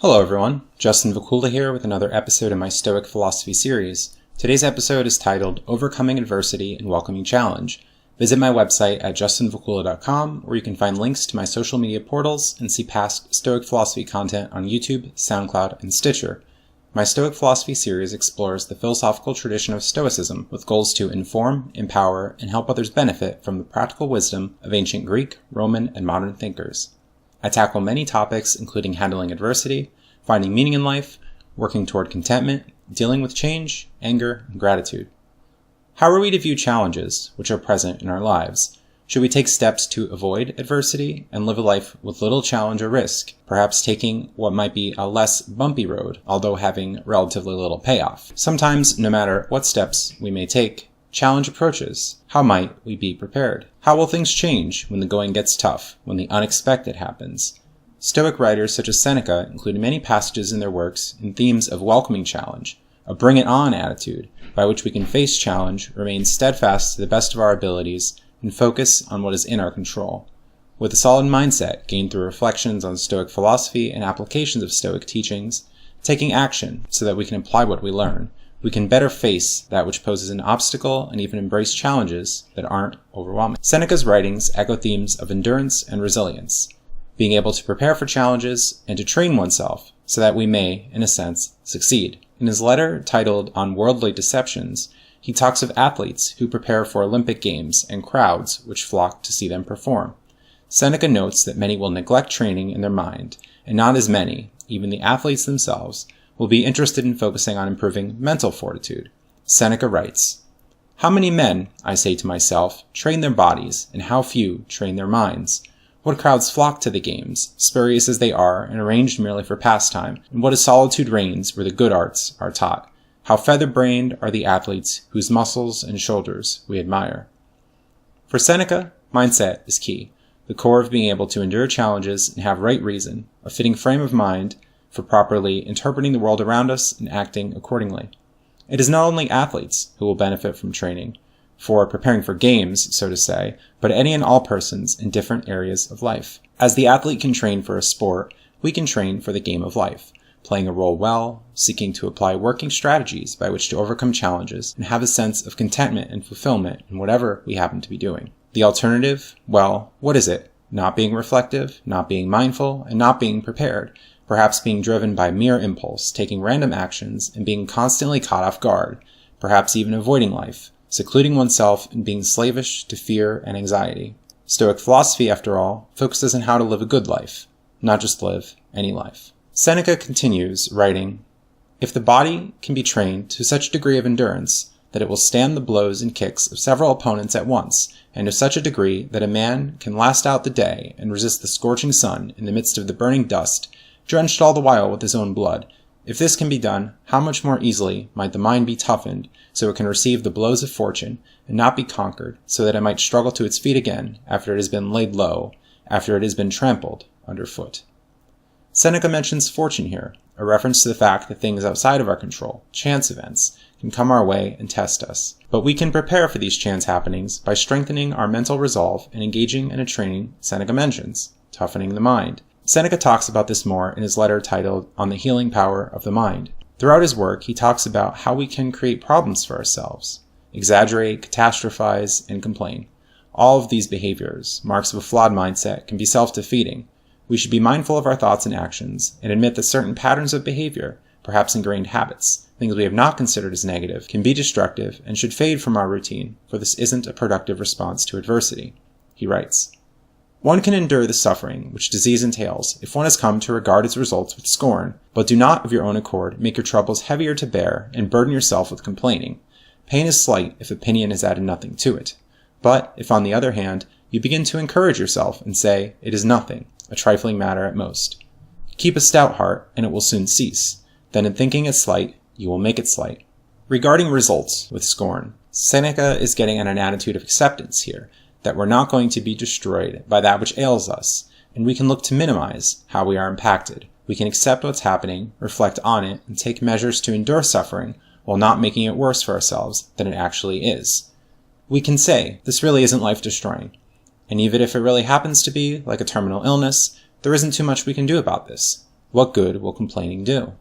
Hello everyone, Justin Vacula here with another episode in my Stoic Philosophy series. Today's episode is titled Overcoming Adversity and Welcoming Challenge. Visit my website at justinvacula.com where you can find links to my social media portals and see past Stoic Philosophy content on YouTube, SoundCloud, and Stitcher. My Stoic Philosophy series explores the philosophical tradition of Stoicism with goals to inform, empower, and help others benefit from the practical wisdom of ancient Greek, Roman, and modern thinkers. I tackle many topics including handling adversity, finding meaning in life, working toward contentment, dealing with change, anger, and gratitude. How are we to view challenges which are present in our lives? Should we take steps to avoid adversity and live a life with little challenge or risk, perhaps taking what might be a less bumpy road, although having relatively little payoff? Sometimes, no matter what steps we may take, challenge approaches. How might we be prepared? How will things change when the going gets tough, when the unexpected happens? Stoic writers such as Seneca include many passages in their works in themes of welcoming challenge, a bring-it-on attitude by which we can face challenge, remain steadfast to the best of our abilities, and focus on what is in our control. With a solid mindset gained through reflections on Stoic philosophy and applications of Stoic teachings, taking action so that we can apply what we learn, we can better face that which poses an obstacle and even embrace challenges that aren't overwhelming. Seneca's writings echo themes of endurance and resilience, being able to prepare for challenges and to train oneself so that we may, in a sense, succeed. In his letter titled On Worldly Deceptions, he talks of athletes who prepare for Olympic Games and crowds which flock to see them perform. Seneca notes that many will neglect training in their mind, and not as many, even the athletes themselves, will be interested in focusing on improving mental fortitude. Seneca writes, "How many men, I say to myself, train their bodies, and how few train their minds? What crowds flock to the games, spurious as they are and arranged merely for pastime, and what a solitude reigns where the good arts are taught. How feather-brained are the athletes whose muscles and shoulders we admire." For Seneca, mindset is key, the core of being able to endure challenges and have right reason, a fitting frame of mind for properly interpreting the world around us and acting accordingly. It is not only athletes who will benefit from training, for preparing for games, so to say, but any and all persons in different areas of life. As the athlete can train for a sport, we can train for the game of life, playing a role well, seeking to apply working strategies by which to overcome challenges and have a sense of contentment and fulfillment in whatever we happen to be doing. The alternative, well, what is it? Not being reflective, not being mindful, and not being prepared, perhaps being driven by mere impulse, taking random actions, and being constantly caught off guard, perhaps even avoiding life, secluding oneself and being slavish to fear and anxiety. Stoic philosophy, after all, focuses on how to live a good life, not just live any life. Seneca continues, writing, "If the body can be trained to such a degree of endurance that it will stand the blows and kicks of several opponents at once, and to such a degree that a man can last out the day and resist the scorching sun in the midst of the burning dust, drenched all the while with his own blood, if this can be done, how much more easily might the mind be toughened so it can receive the blows of fortune and not be conquered, so that it might struggle to its feet again after it has been laid low, after it has been trampled underfoot." Seneca mentions fortune here, a reference to the fact that things outside of our control, chance events, can come our way and test us. But we can prepare for these chance happenings by strengthening our mental resolve and engaging in a training Seneca mentions, toughening the mind. Seneca talks about this more in his letter titled On the Healing Power of the Mind. Throughout his work, he talks about how we can create problems for ourselves, exaggerate, catastrophize, and complain. All of these behaviors, marks of a flawed mindset, can be self-defeating. We should be mindful of our thoughts and actions, and admit that certain patterns of behavior, perhaps ingrained habits, things we have not considered as negative, can be destructive and should fade from our routine, for this isn't a productive response to adversity. He writes, "One can endure the suffering which disease entails if one has come to regard its results with scorn, but do not of your own accord make your troubles heavier to bear and burden yourself with complaining. Pain is slight if opinion has added nothing to it. But if, on the other hand, you begin to encourage yourself and say, it is nothing, a trifling matter at most. Keep a stout heart, and it will soon cease. Then in thinking it slight, you will make it slight." Regarding results with scorn, Seneca is getting at an attitude of acceptance here, that we're not going to be destroyed by that which ails us, and we can look to minimize how we are impacted. We can accept what's happening, reflect on it, and take measures to endure suffering while not making it worse for ourselves than it actually is. We can say, this really isn't life-destroying, and even if it really happens to be, like a terminal illness, there isn't too much we can do about this. What good will complaining do?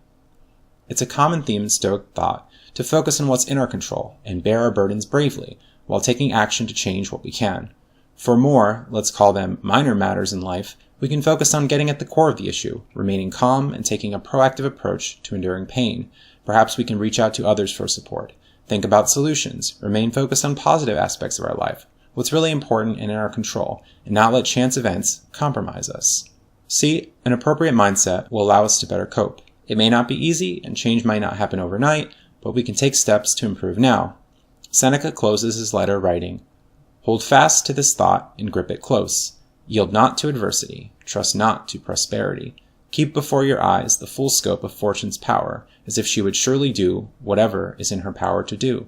It's a common theme in Stoic thought to focus on what's in our control and bear our burdens bravely while taking action to change what we can. For more, let's call them minor matters in life, we can focus on getting at the core of the issue, remaining calm and taking a proactive approach to enduring pain. Perhaps we can reach out to others for support. Think about solutions, remain focused on positive aspects of our life, what's really important and in our control, and not let chance events compromise us. See, an appropriate mindset will allow us to better cope. It may not be easy, and change might not happen overnight, but we can take steps to improve now. Seneca closes his letter writing, "Hold fast to this thought and grip it close. Yield not to adversity, trust not to prosperity. Keep before your eyes the full scope of fortune's power, as if she would surely do whatever is in her power to do.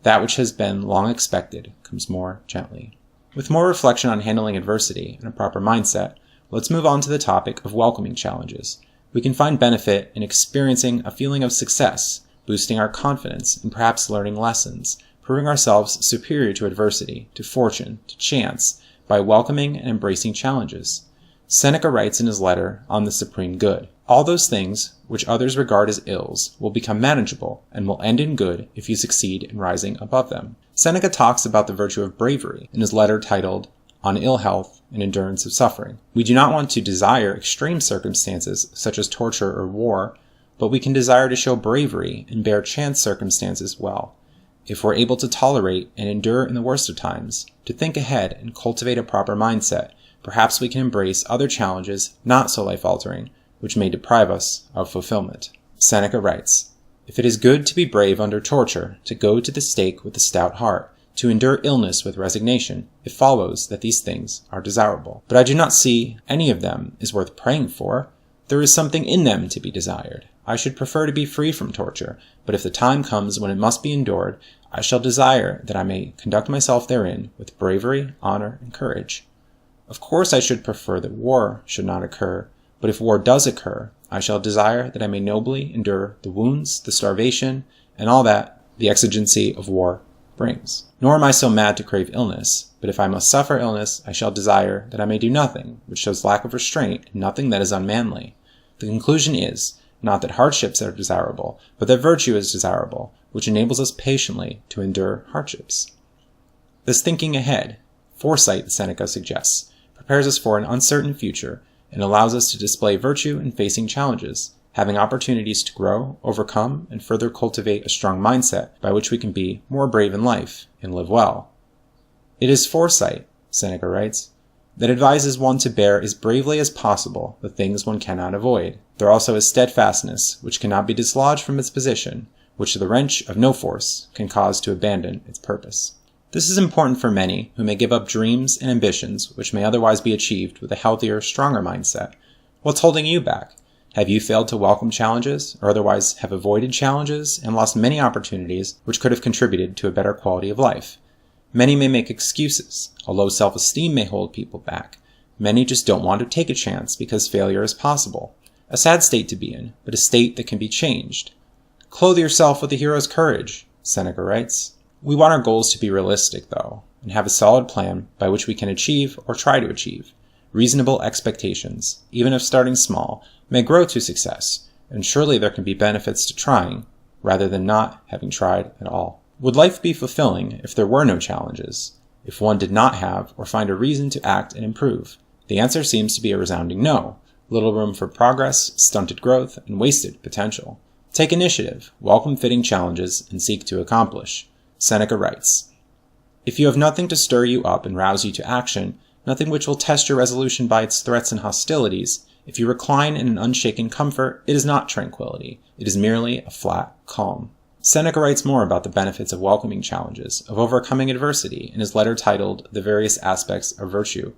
That which has been long expected comes more gently." With more reflection on handling adversity and a proper mindset, let's move on to the topic of welcoming challenges. We can find benefit in experiencing a feeling of success, boosting our confidence, and perhaps learning lessons, proving ourselves superior to adversity, to fortune, to chance, by welcoming and embracing challenges. Seneca writes in his letter on the supreme good, "All those things which others regard as ills will become manageable and will end in good if you succeed in rising above them." Seneca talks about the virtue of bravery in his letter titled On Ill Health and Endurance of Suffering. We do not want to desire extreme circumstances such as torture or war, but we can desire to show bravery and bear chance circumstances well. If we're able to tolerate and endure in the worst of times, to think ahead and cultivate a proper mindset, perhaps we can embrace other challenges not so life-altering, which may deprive us of fulfillment. Seneca writes, "If it is good to be brave under torture, to go to the stake with a stout heart, to endure illness with resignation, it follows that these things are desirable. But I do not see any of them is worth praying for. There is something in them to be desired. I should prefer to be free from torture, but if the time comes when it must be endured, I shall desire that I may conduct myself therein with bravery, honor, and courage. Of course I should prefer that war should not occur, but if war does occur, I shall desire that I may nobly endure the wounds, the starvation, and all that the exigency of war brings. Nor am I so mad to crave illness, but if I must suffer illness, I shall desire that I may do nothing which shows lack of restraint, and nothing that is unmanly. The conclusion is, not that hardships are desirable, but that virtue is desirable, which enables us patiently to endure hardships." This thinking ahead, foresight, Seneca suggests, prepares us for an uncertain future and allows us to display virtue in facing challenges, having opportunities to grow, overcome, and further cultivate a strong mindset by which we can be more brave in life and live well. It is foresight, Seneca writes, that advises one to bear as bravely as possible the things one cannot avoid. There also is steadfastness, which cannot be dislodged from its position, which the wrench of no force can cause to abandon its purpose. This is important for many who may give up dreams and ambitions which may otherwise be achieved with a healthier, stronger mindset. What's holding you back? Have you failed to welcome challenges, or otherwise have avoided challenges and lost many opportunities which could have contributed to a better quality of life? Many may make excuses. A low self-esteem may hold people back. Many just don't want to take a chance because failure is possible. A sad state to be in, but a state that can be changed. Clothe yourself with the hero's courage, Seneca writes. We want our goals to be realistic, though, and have a solid plan by which we can achieve or try to achieve. Reasonable expectations, even if starting small, may grow to success, and surely there can be benefits to trying, rather than not having tried at all. Would life be fulfilling if there were no challenges, if one did not have or find a reason to act and improve? The answer seems to be a resounding no. Little room for progress, stunted growth, and wasted potential. Take initiative, welcome fitting challenges, and seek to accomplish. Seneca writes, "If you have nothing to stir you up and rouse you to action, nothing which will test your resolution by its threats and hostilities, if you recline in an unshaken comfort, it is not tranquility, it is merely a flat calm." Seneca writes more about the benefits of welcoming challenges, of overcoming adversity, in his letter titled The Various Aspects of Virtue,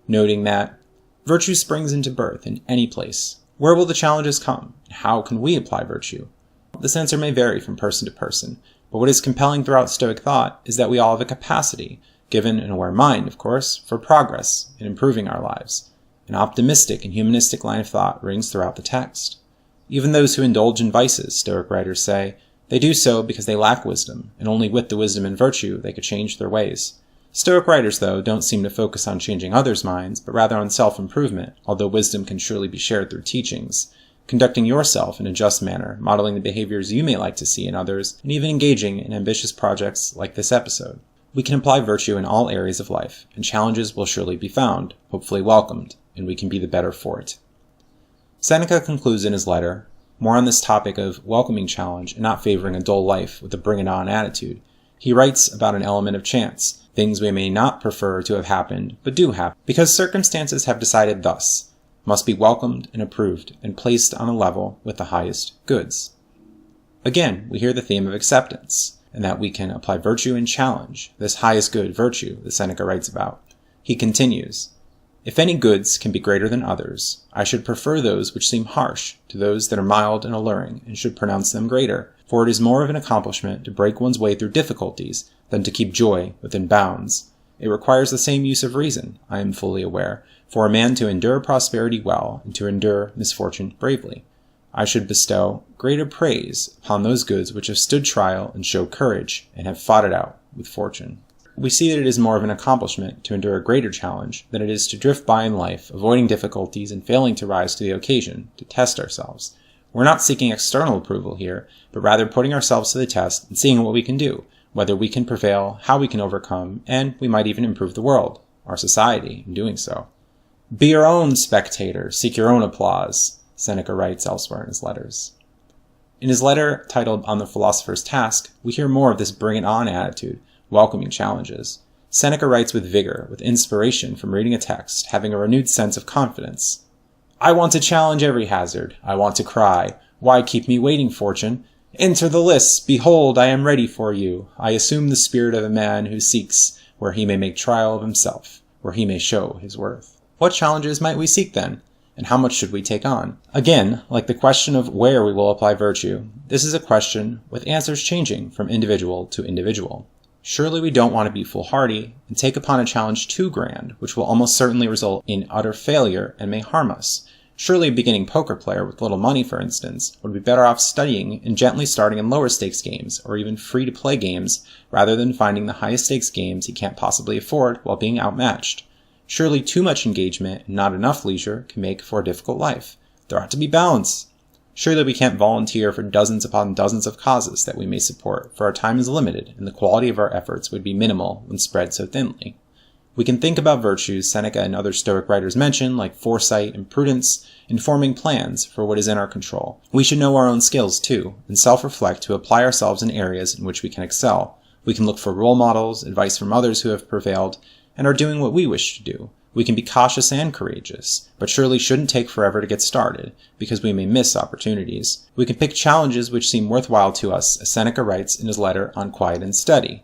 noting that virtue springs into birth in any place. Where will the challenges come? And how can we apply virtue? This answer may vary from person to person, but what is compelling throughout Stoic thought is that we all have a capacity, given an aware mind, of course, for progress in improving our lives. An optimistic and humanistic line of thought rings throughout the text. Even those who indulge in vices, Stoic writers say, they do so because they lack wisdom, and only with the wisdom and virtue they could change their ways. Stoic writers, though, don't seem to focus on changing others' minds, but rather on self-improvement, although wisdom can surely be shared through teachings. conducting yourself in a just manner, modeling the behaviors you may like to see in others, and even engaging in ambitious projects like this episode. We can apply virtue in all areas of life, and challenges will surely be found, hopefully welcomed, and we can be the better for it. Seneca concludes in his letter, more on this topic of welcoming challenge and not favoring a dull life with a bring-it-on attitude. He writes about an element of chance, things we may not prefer to have happened, but do happen, because circumstances have decided thus, must be welcomed and approved and placed on a level with the highest goods. Again, we hear the theme of acceptance, and that we can apply virtue and challenge, this highest good virtue that Seneca writes about. He continues, "If any goods can be greater than others, I should prefer those which seem harsh to those that are mild and alluring, and should pronounce them greater, for it is more of an accomplishment to break one's way through difficulties than to keep joy within bounds. It requires the same use of reason, I am fully aware, for a man to endure prosperity well, and to endure misfortune bravely. I should bestow greater praise upon those goods which have stood trial and show courage, and have fought it out with fortune." We see that it is more of an accomplishment to endure a greater challenge than it is to drift by in life, avoiding difficulties and failing to rise to the occasion, to test ourselves. We're not seeking external approval here, but rather putting ourselves to the test and seeing what we can do, whether we can prevail, how we can overcome, and we might even improve the world, our society, in doing so. "Be your own spectator, seek your own applause," Seneca writes elsewhere in his letters. In his letter titled On the Philosopher's Task, we hear more of this bring-it-on attitude, welcoming challenges. Seneca writes with vigor, with inspiration from reading a text, having a renewed sense of confidence. "I want to challenge every hazard. I want to cry, 'Why keep me waiting, fortune? Enter the lists. Behold, I am ready for you. I assume the spirit of a man who seeks where he may make trial of himself, where he may show his worth." What challenges might we seek then? And how much should we take on? Again, like the question of where we will apply virtue, this is a question with answers changing from individual to individual. Surely we don't want to be foolhardy and take upon a challenge too grand, which will almost certainly result in utter failure and may harm us. Surely a beginning poker player with little money, for instance, would be better off studying and gently starting in lower stakes games, or even free-to-play games, rather than finding the highest stakes games he can't possibly afford while being outmatched. Surely too much engagement and not enough leisure can make for a difficult life. There ought to be balance. Surely we can't volunteer for dozens upon dozens of causes that we may support, for our time is limited, and the quality of our efforts would be minimal when spread so thinly. We can think about virtues Seneca and other Stoic writers mention, like foresight and prudence, in forming plans for what is in our control. We should know our own skills too, and self-reflect to apply ourselves in areas in which we can excel. We can look for role models, advice from others who have prevailed, and are doing what we wish to do. We can be cautious and courageous, but surely shouldn't take forever to get started, because we may miss opportunities. We can pick challenges which seem worthwhile to us, as Seneca writes in his letter on quiet and study.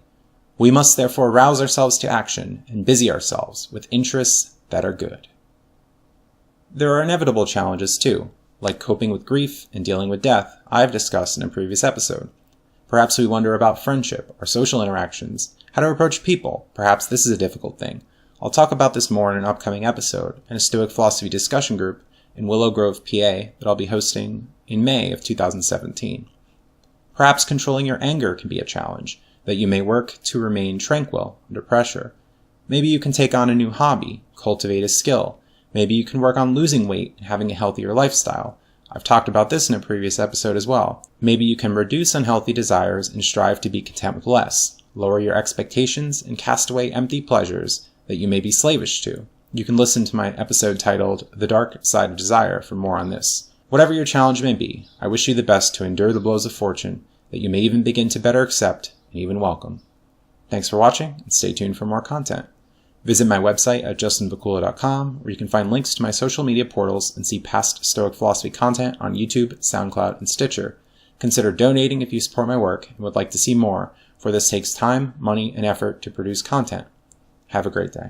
We must therefore rouse ourselves to action and busy ourselves with interests that are good. There are inevitable challenges too, like coping with grief and dealing with death, I have discussed in a previous episode. Perhaps we wonder about friendship or social interactions, how to approach people. Perhaps this is a difficult thing. I'll talk about this more in an upcoming episode in a Stoic Philosophy discussion group in Willow Grove, PA that I'll be hosting in May of 2017. Perhaps controlling your anger can be a challenge, that you may work to remain tranquil under pressure. Maybe you can take on a new hobby, cultivate a skill. Maybe you can work on losing weight and having a healthier lifestyle. I've talked about this in a previous episode as well. Maybe you can reduce unhealthy desires and strive to be content with less, lower your expectations, and cast away empty pleasures that you may be slavish to. You can listen to my episode titled The Dark Side of Desire for more on this. Whatever your challenge may be, I wish you the best to endure the blows of fortune, that you may even begin to better accept and even welcome. Thanks for watching, and stay tuned for more content. Visit my website at justinvacula.com, where you can find links to my social media portals and see past Stoic Philosophy content on YouTube, SoundCloud, and Stitcher. Consider donating if you support my work and would like to see more, for this takes time, money, and effort to produce content. Have a great day.